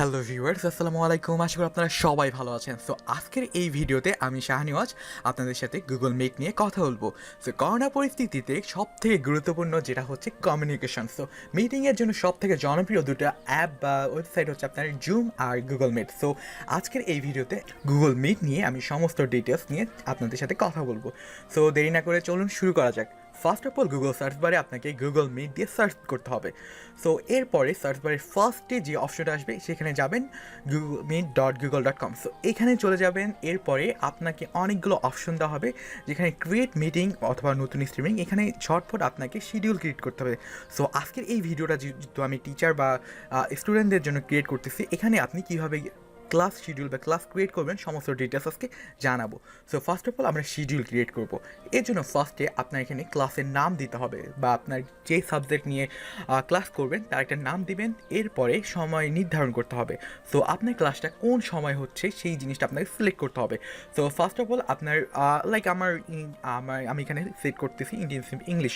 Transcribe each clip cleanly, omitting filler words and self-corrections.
Hello viewers, আসসালামু আলাইকুম। আশা করি আপনারা সবাই ভালো আছেন। সো আজকের এই ভিডিওতে আমি শাহনিওয়াজ আপনাদের সাথে গুগল মিট নিয়ে কথা বলবো। সো করোনা পরিস্থিতিতে সবথেকে গুরুত্বপূর্ণ যেটা হচ্ছে কমিউনিকেশন। সো মিটিংয়ের জন্য সবথেকে জনপ্রিয় দুটো অ্যাপ বা ওয়েবসাইট হচ্ছে আপনার জুম আর গুগল মিট। সো আজকের এই ভিডিওতে গুগল মিট নিয়ে আমি সমস্ত ডিটেলস নিয়ে আপনাদের সাথে কথা বলবো। সো দেরি না করে চলুন শুরু করা যাক। First of all Google search বারে আপনাকে গুগল মিট দিয়ে সার্চ করতে হবে। সো এরপরে সার্চ বারের ফার্স্টে যে অপশনটা আসবে সেখানে যাবেন google.meet.google.com। সো এখানে চলে যাবেন। এরপরে আপনাকে অনেকগুলো অপশন দেওয়া হবে, যেখানে ক্রিয়েট মিটিং অথবা নতুন স্ট্রিমিং, এখানে ঝটপট আপনাকে শিডিউল ক্রিয়েট করতে হবে। সো আজকের এই ভিডিওটা যেহেতু আমি টিচার বা স্টুডেন্টদের জন্য ক্রিয়েট করতেছি, এখানে আপনি কীভাবে ক্লাস শিডিউল বা ক্লাস ক্রিয়েট করবেন সমস্ত ডিটেলস আজকে জানাবো। সো ফার্স্ট অফ অল আমরা শিডিউল ক্রিয়েট করব। এর জন্য ফার্স্টে আপনার এখানে ক্লাসের নাম দিতে হবে, বা আপনার যে সাবজেক্ট নিয়ে ক্লাস করবেন তার একটা নাম দিবেন। এরপরে সময় নির্ধারণ করতে হবে। সো আপনার ক্লাসটা কোন সময় হচ্ছে সেই জিনিসটা আপনাকে সিলেক্ট করতে হবে। সো ফার্স্ট অফ অল আপনার লাইক আমি এখানে সেট করতেছি ইন্ডিয়ান ইংলিশ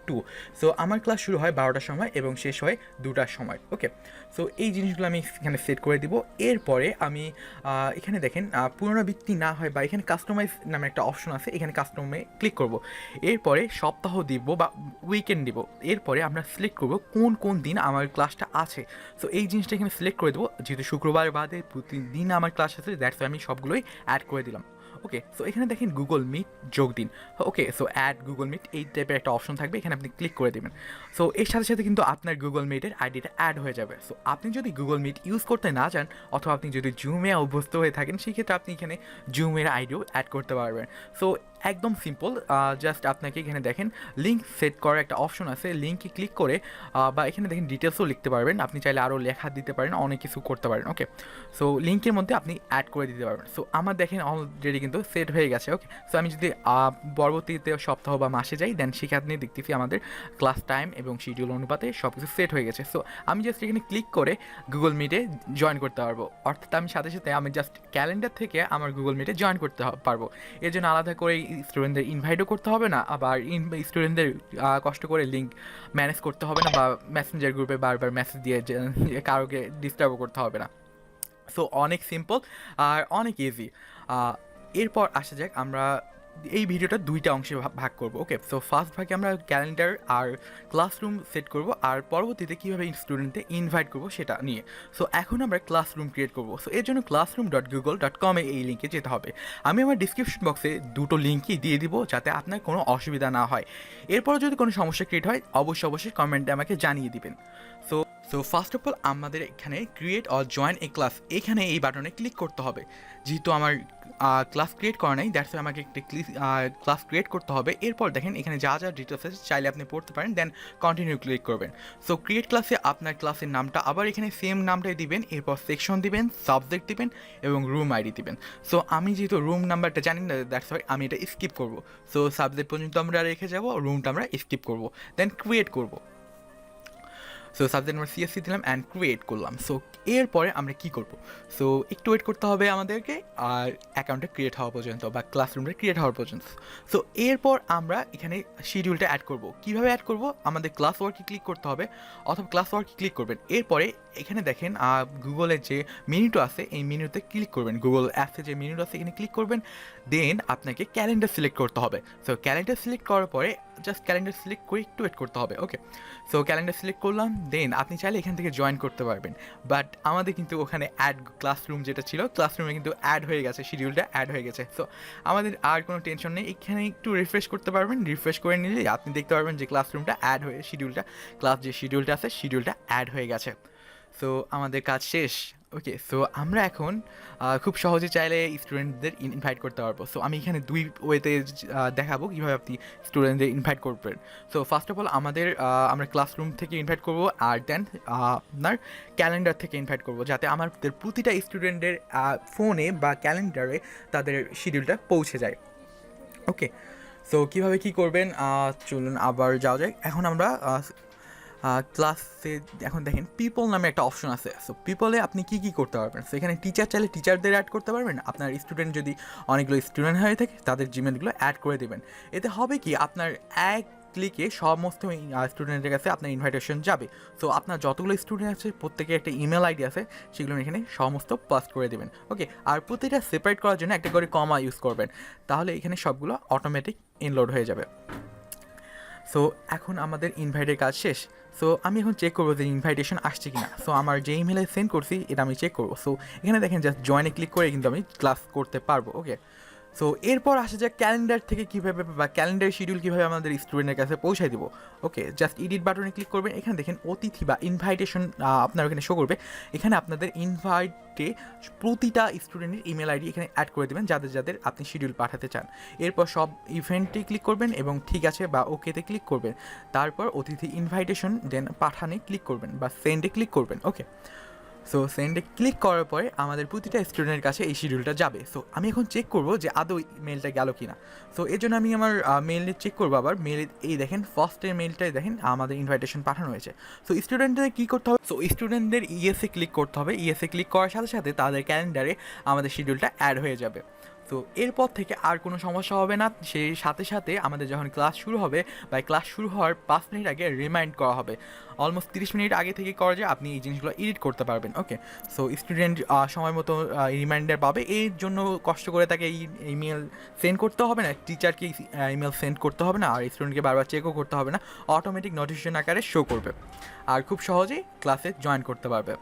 2। সো আমার ক্লাস শুরু হয় 12টার সময় এবং শেষ হয় 2টার সময়। ওকে, সো এই জিনিসগুলো আমি এখানে সেট করে দিব। এরপরে আমি এখানে দেখেন পুনরাবৃত্তি না হয় বা এখানে কাস্টমাইজ নামে একটা অপশন আছে, এখানে কাস্টমে ক্লিক করব। এরপরে সপ্তাহ দিব বা উইকেন্ড দিব। এরপরে আমরা সিলেক্ট করব কোন কোন দিন আমার ক্লাসটা আছে। সো এই জিনিসটা এখানে সিলেক্ট করে দেবো। যেহেতু শুক্রবার বাদে প্রতিদিন আমার ক্লাস আছে, দ্যাটস আমি সবগুলোই অ্যাড করে দিলাম। ওকে, সো এখানে দেখেন গুগল মিট যোগ দিন। ওকে, সো অ্যাড গুগল মিট এই টাইপের একটা অপশন থাকবে, এখানে আপনি ক্লিক করে দেবেন। সো এর সাথে সাথে কিন্তু আপনার গুগল মিটের আইডিটা অ্যাড হয়ে যাবে। সো আপনি যদি গুগল মিট ইউজ করতে না চান অথবা আপনি যদি জুমে অভ্যস্ত হয়ে থাকেন, সেক্ষেত্রে আপনি এখানে জুমের আইডিও অ্যাড করতে পারবেন। সো একদম সিম্পল, জাস্ট আপনাকে এখানে দেখেন লিঙ্ক সেট করার একটা অপশন আছে, লিঙ্কে ক্লিক করে বা এখানে দেখেন ডিটেলসও লিখতে পারবেন, আপনি চাইলে আরও লেখা দিতে পারেন, অনেক কিছু করতে পারেন। ওকে, সো লিঙ্কের মধ্যে আপনি অ্যাড করে দিতে পারবেন। সো আমার দেখেন অলরেডি কিন্তু সেট হয়ে গেছে। ওকে, সো আমি যদি পরবর্তীতে সপ্তাহ বা মাসে যাই, দেন সেখানে দেখতেছি আমাদের ক্লাস টাইম এবং শিডিউল অনুপাতে সব কিছু সেট হয়ে গেছে। সো আমি জাস্ট এখানে ক্লিক করে গুগল মিটে জয়েন করতে পারবো। অর্থাৎ আমি সাথে সাথে আমি জাস্ট ক্যালেন্ডার থেকে আমার গুগল মিটে জয়েন করতে পারবো। এর জন্য আলাদা করে স্টুডেন্টদের ইনভাইটও করতে হবে না, আবার স্টুডেন্টদের কষ্ট করে লিঙ্ক ম্যানেজ করতে হবে না, বা মেসেঞ্জার গ্রুপে বারবার মেসেজ দিয়ে কারোকে ডিস্টার্বও করতে হবে না। সো অনেক সিম্পল আর অনেক ইজি। এরপর আসা যাক, আমরা এই ভিডিওটা দুইটা অংশে ভাগ করব। ওকে, সো ফার্স্ট ভাগে আমরা ক্যালেন্ডার আর ক্লাসরুম সেট করব, আর পরবর্তীতে কীভাবে স্টুডেন্টকে ইনভাইট করব সেটা নিয়ে। সো এখন আমরা ক্লাসরুম ক্রিয়েট করব। সো এর জন্য classroom.google.com-এ এই লিঙ্কে যেতে হবে। আমি আমার ডিসক্রিপশন বক্সে দুটো লিঙ্কই দিয়ে দিব, যাতে আপনার কোনো অসুবিধা না হয়। এরপর যদি কোনো সমস্যা ক্রিয়েট হয় অবশ্যই কমেন্টে আমাকে জানিয়ে দিবেন। সো ফার্স্ট অফ অল আমাদের এখানে create or join A class, এখানে এই বাটনে ক্লিক করতে হবে। যেহেতু আমার ক্লাস ক্রিয়েট করা নাই, দ্যাটস আমাকে একটা ক্লাস ক্রিয়েট করতে হবে। এরপর দেখেন এখানে যা যা ডিটেলস আছে চাইলে আপনি পড়তে পারেন, দেন কন্টিনিউ ক্লিক করবেন। সো ক্রিয়েট ক্লাসে আপনার ক্লাসের নামটা আবার এখানে সেম নামটাই দিবেন, এরপর সেকশন দিবেন, সাবজেক্ট দিবেন এবং রুম আইডি দিবেন। সো আমি যেহেতু রুম নাম্বারটা জানি না, দ্যাটস ওয়াই আমি এটা স্কিপ করবো। সো সাবজেক্ট পর্যন্ত আমরা রেখে যাবো, রুমটা আমরা স্কিপ করবো, দেন ক্রিয়েট করবো। সো সাবজেক্ট নাম্বার সিএসসি দিলাম অ্যান্ড ক্রিয়েট করলাম। সো এরপরে আমরা কী করব? সো একটু ওয়েট করতে হবে আমাদেরকে, আর অ্যাকাউন্টটা ক্রিয়েট হওয়া পর্যন্ত বা ক্লাসরুমটা ক্রিয়েট হওয়ার পর্যন্ত। সো এরপর আমরা এখানে শিডিউলটা অ্যাড করব। কীভাবে অ্যাড করব? আমাদের ক্লাস ওয়ার্কে ক্লিক করতে হবে, অথবা ক্লাস ওয়ার্কে ক্লিক করবেন। এরপরে এখানে দেখেন গুগলের যে মেনুটা আছে, এই মেনুতে ক্লিক করবেন। গুগল অ্যাপসে যে মেনুটা আছে এখানে ক্লিক করবেন, দেন আপনাকে ক্যালেন্ডার সিলেক্ট করতে হবে। সো ক্যালেন্ডার সিলেক্ট করার পরে জাস্ট ক্যালেন্ডার সিলেক্ট করে একটু ওয়েট করতে হবে। ওকে, সো ক্যালেন্ডার সিলেক্ট করলাম, দেন আপনি চাইলে এখান থেকে জয়েন করতে পারবেন। বাট আমাদের কিন্তু ওখানে অ্যাড ক্লাসরুম যেটা ছিল, ক্লাসরুমে কিন্তু অ্যাড হয়ে গেছে, শিডিউলটা অ্যাড হয়ে গেছে। সো আমাদের আর কোনো টেনশন নেই, এখানে একটু রিফ্রেশ করতে পারবেন। রিফ্রেশ করে নিলে আপনি দেখতে পারবেন যে ক্লাসরুমটা অ্যাড হয়ে যে শিডিউলটা আছে শিডিউলটা অ্যাড হয়ে গেছে। সো আমাদের কাজ শেষ। ওকে, সো আমরা এখন খুব সহজে চাইলে স্টুডেন্টদের ইনভাইট করতে পারবো। সো আমি এখানে দুই ওয়েতে দেখাবো কীভাবে আপনি স্টুডেন্টদের ইনভাইট করবেন। সো ফার্স্ট অফ অল আমরা ক্লাসরুম থেকে ইনভাইট করবো, আর দেন আপনার ক্যালেন্ডার থেকে ইনভাইট করবো, যাতে আমাদের প্রতিটা স্টুডেন্টের ফোনে বা ক্যালেন্ডারে তাদের শিডিউলটা পৌঁছে যায়। ওকে, সো কীভাবে কী করবেন চলুন আবার যাওয়া যায়। এখন আমরা ক্লাসে এখন দেখেন পিপল নামে একটা অপশন আছে। সো পিপলে আপনি কী কী করতে পারবেন? সো এখানে টিচার চাইলে টিচারদের অ্যাড করতে পারবেন। আপনার স্টুডেন্ট যদি অনেকগুলো স্টুডেন্ট হয়ে থাকে তাদের জিমেলগুলো অ্যাড করে দেবেন। এতে হবে কি, আপনার ক্লিকে সমস্ত স্টুডেন্টের কাছে আপনার ইনভাইটেশন যাবে। সো আপনার যতগুলো স্টুডেন্ট আছে প্রত্যেকের একটা ইমেল আইডি আছে, সেগুলো এখানে সমস্ত পাস্ট করে দেবেন। ওকে, আর প্রতিটা সেপারেট করার জন্য একটা করে কমা ইউজ করবেন, তাহলে এখানে সবগুলো অটোমেটিক ইনলোড হয়ে যাবে। সো এখন আমাদের ইনভাইটের কাজ শেষ। সো আমি এখন চেক করবো যে ইনভাইটেশন আসছে কিনা। সো আমার যে ইমেলে সেন্ড করছি এটা আমি চেক করবো। সো এখানে দেখেন জাস্ট জয়েনে ক্লিক করে কিন্তু আমি ক্লাস করতে পারবো। ওকে, সো এরপর আসা যায় ক্যালেন্ডার থেকে কীভাবে বা ক্যালেন্ডার শিডিউল কীভাবে আমাদের স্টুডেন্টের কাছে পৌঁছায় দেবো। ওকে, জাস্ট এডিট বাটনে ক্লিক করবেন, এখানে দেখেন অতিথি বা ইনভাইটেশন আপনার ওখানে শো করবে। এখানে আপনাদের ইনভাইটে প্রতিটা স্টুডেন্টের ইমেল আইডি এখানে অ্যাড করে দেবেন যাদের যাদের আপনি শিডিউল পাঠাতে চান। এরপর সব ইভেন্টে ক্লিক করবেন এবং ঠিক আছে বা ওকেতে ক্লিক করবেন। তারপর অতিথি ইনভাইটেশন দেন পাঠানে ক্লিক করবেন বা সেন্ডে ক্লিক করবেন। ওকে, সো সেন্ডে ক্লিক করার পরে আমাদের প্রতিটা স্টুডেন্টের কাছে এই শিডিউলটা যাবে। সো আমি এখন চেক করবো যে আদৌ মেলটা গেল কি না। সো এর জন্য আমি আমার মেলে চেক করবো। আবার মেলে এই দেখেন ফার্স্টের মেলটাই দেখেন আমাদের ইনভাইটেশন পাঠানো হয়েছে। সো স্টুডেন্টদের কী করতে হবে, সো স্টুডেন্টদের ইএসএ ক্লিক করতে হবে। ইএসএ ক্লিক করার সাথে সাথে তাদের ক্যালেন্ডারে আমাদের শিডিউলটা অ্যাড হয়ে যাবে। তো এরপর থেকে আর কোনো সমস্যা হবে না। সেই সাথে সাথে আমাদের যখন ক্লাস শুরু হবে বা ক্লাস শুরু হওয়ার 5 মিনিট আগে রিমাইন্ড করা হবে। অলমোস্ট 30 মিনিট আগে থেকে করা যায়, আপনি এই জিনিসগুলো এডিট করতে পারবেন। ওকে, সো স্টুডেন্ট সময় মতো রিমাইন্ডার পাবে। এর জন্য কষ্ট করে তাকে ইমেল সেন্ড করতে হবে না, টিচারকে ইমেল সেন্ড করতে হবে না, আর স্টুডেন্টকে বারবার চেকও করতে হবে না, অটোমেটিক নোটিফিকেশন আকারে শো করবে আর খুব সহজেই ক্লাসে জয়েন করতে পারবে।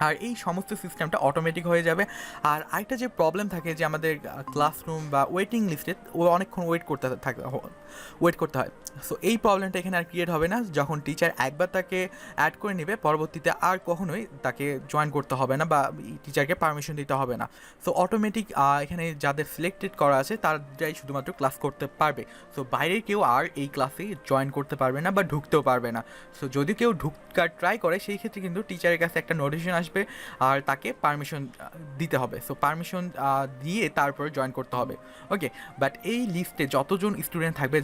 আর এই সমস্ত সিস্টেমটা অটোমেটিক হয়ে যাবে। আর আরেকটা যে প্রবলেম থাকে যে আমাদের ক্লাসরুম বা ওয়েটিং লিস্টে অনেকক্ষণ ওয়েট করতে হয়। সো এই প্রবলেমটা এখানে আর ক্রিয়েট হবে না। যখন টিচার একবার তাকে অ্যাড করে নেবে, পরবর্তীতে আর কখনোই তাকে জয়েন করতে হবে না বা টিচারকে পারমিশন দিতে হবে না। সো অটোমেটিক এখানে যাদের সিলেক্টেড করা আছে তারাই শুধুমাত্র ক্লাস করতে পারবে। সো বাইরের কেউ আর এই ক্লাসে জয়েন করতে পারবে না বা ঢুকতেও পারবে না। সো যদি কেউ ঢুকার ট্রাই করে সেই ক্ষেত্রে কিন্তু টিচারের কাছে একটা নোটিফিকেশন আসবে আর তাকে পারমিশন দিতে হবে। সো পারমিশন দিয়ে তারপর জয়েন করতে হবে। ওকে, বাট এই লিস্টে যতজন স্টুডেন্ট থাকবে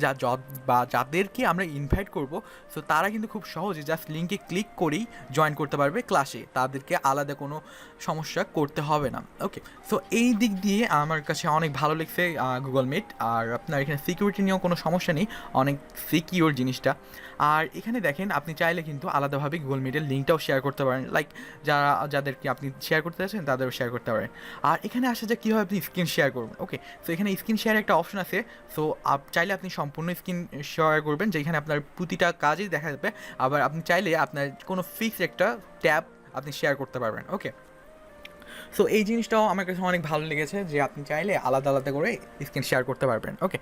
বা যাদেরকে আমরা ইনভাইট করব, সো তারা কিন্তু খুব সহজে জাস্ট লিঙ্কে ক্লিক করেই জয়েন করতে পারবে ক্লাসে, তাদেরকে আলাদা কোনো সমস্যা করতে হবে না। ওকে, সো এই দিক দিয়ে আমার কাছে অনেক ভালো লেগেছে গুগল মিট। আর আপনার এখানে সিকিউরিটি নিয়েও কোনো সমস্যা নেই, অনেক সিকিউর জিনিসটা। আর এখানে দেখেন আপনি চাইলে কিন্তু আলাদাভাবে গুগল মিটের লিঙ্কটাও শেয়ার করতে পারেন, লাইক যাদেরকে আপনি শেয়ার করতে চাচ্ছেন তাদেরও শেয়ার করতে পারেন। আর এখানে আসা যায় কীভাবে আপনি স্ক্রিন শেয়ার করবেন। ওকে, সো এখানে স্ক্রিন শেয়ার একটা অপশন আছে। সো চাইলে আপনি সম্পূর্ণ স্ক্রিন শেয়ার করবেন, যেখানে আপনার প্রতিটা কাজই দেখা যাবে। আবার আপনি চাইলে আপনার কোনো ফিক্সড একটা ট্যাব আপনি শেয়ার করতে পারবেন। ওকে, সো এই জিনিসটাও আমার কাছে অনেক ভালো লেগেছে যে আপনি চাইলে আলাদা আলাদা করে স্ক্রিন শেয়ার করতে পারবেন। ওকে,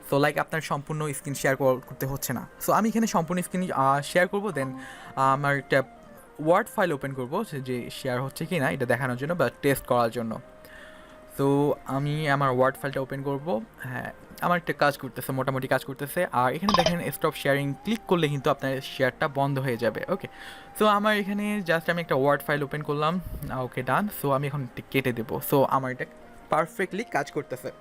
সো লাইক আপনার সম্পূর্ণ স্ক্রিন শেয়ার করতে হচ্ছে না। সো আমি এখানে সম্পূর্ণ স্ক্রিন শেয়ার করবো, দেন আমার একটা ওয়ার্ড ফাইল ওপেন করবো যে শেয়ার হচ্ছে কি না এটা দেখানোর জন্য বা টেস্ট করার জন্য। তো আমি আমার ওয়ার্ড ফাইলটা ওপেন করবো। হ্যাঁ, আমার একটা কাজ করতেছে, মোটামুটি কাজ করতেছে। আর এখানে দেখেন স্টপ শেয়ারিং ক্লিক করলে কিন্তু আপনার শেয়ারটা বন্ধ হয়ে যাবে। ওকে, সো আমার এখানে জাস্ট আমি একটা ওয়ার্ড ফাইল ওপেন করলাম। ওকে, ডান। সো আমি এখন কেটে দেবো। সো আমার এটা পারফেক্টলি কাজ করতেছে।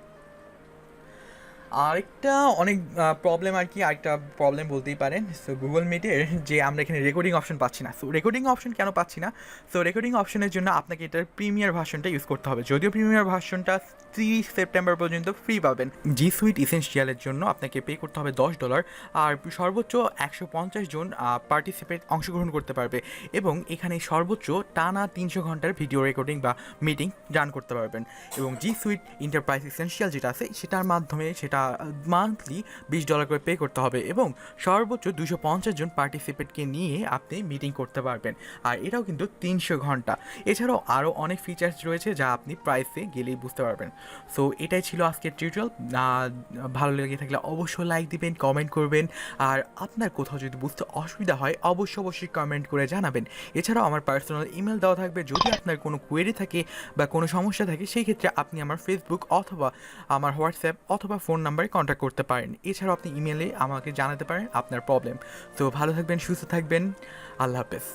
আরেকটা অনেক প্রবলেম আর কি, আরেকটা প্রবলেম বলতেই পারেন। সো গুগল মিটের যে আমরা এখানে রেকর্ডিং অপশন পাচ্ছি না। সো রেকর্ডিং অপশন কেন পাচ্ছি না? সো রেকর্ডিং অপশনের জন্য আপনাকে এটার প্রিমিয়ার ভার্সনটা ইউজ করতে হবে। যদিও প্রিমিয়ার ভার্সনটা 30 সেপ্টেম্বর পর্যন্ত ফ্রি পাবেন। জি সুইট ইসেনশিয়ালের জন্য আপনাকে পে করতে হবে $10, আর সর্বোচ্চ 150 জন পার্টিসিপেট অংশগ্রহণ করতে পারবে এবং এখানে সর্বোচ্চ টানা 300 ঘন্টার ভিডিও রেকর্ডিং বা মিটিং রান করতে পারবেন। এবং জি সুইট এন্টারপ্রাইজ ইসেনশিয়াল যেটা আছে সেটার মাধ্যমে সেটা মান্থলি $20 করে পে করতে হবে এবং সর্বোচ্চ 250 জন পার্টিসিপেটকে নিয়ে আপনি মিটিং করতে পারবেন। আর এটাও কিন্তু 300 ঘন্টা। এছাড়াও আরও অনেক ফিচার্স রয়েছে যা আপনি প্রাইসে গেলেই বুঝতে পারবেন। সো এটাই ছিল আজকের টিউটোরিয়াল। ভালো লেগে থাকলে অবশ্যই লাইক দিবেন, কমেন্ট করবেন। আর আপনার কোথাও যদি বুঝতে অসুবিধা হয় অবশ্যই কমেন্ট করে জানাবেন। এছাড়াও আমার পার্সোনাল ইমেল দেওয়া থাকবে, যদি আপনার কোনো কোয়েরি থাকে বা কোনো সমস্যা থাকে সেই ক্ষেত্রে আপনি আমার ফেসবুক অথবা আমার হোয়াটসঅ্যাপ অথবা ফোন নাম্বারে কন্ট্যাক্ট করতে পারেন। এছাড়াও আপনি ইমেলে আমাকে জানাতে পারেন আপনার প্রবলেম। তো ভালো থাকবেন, সুস্থ থাকবেন, আল্লাহ হাফেজ।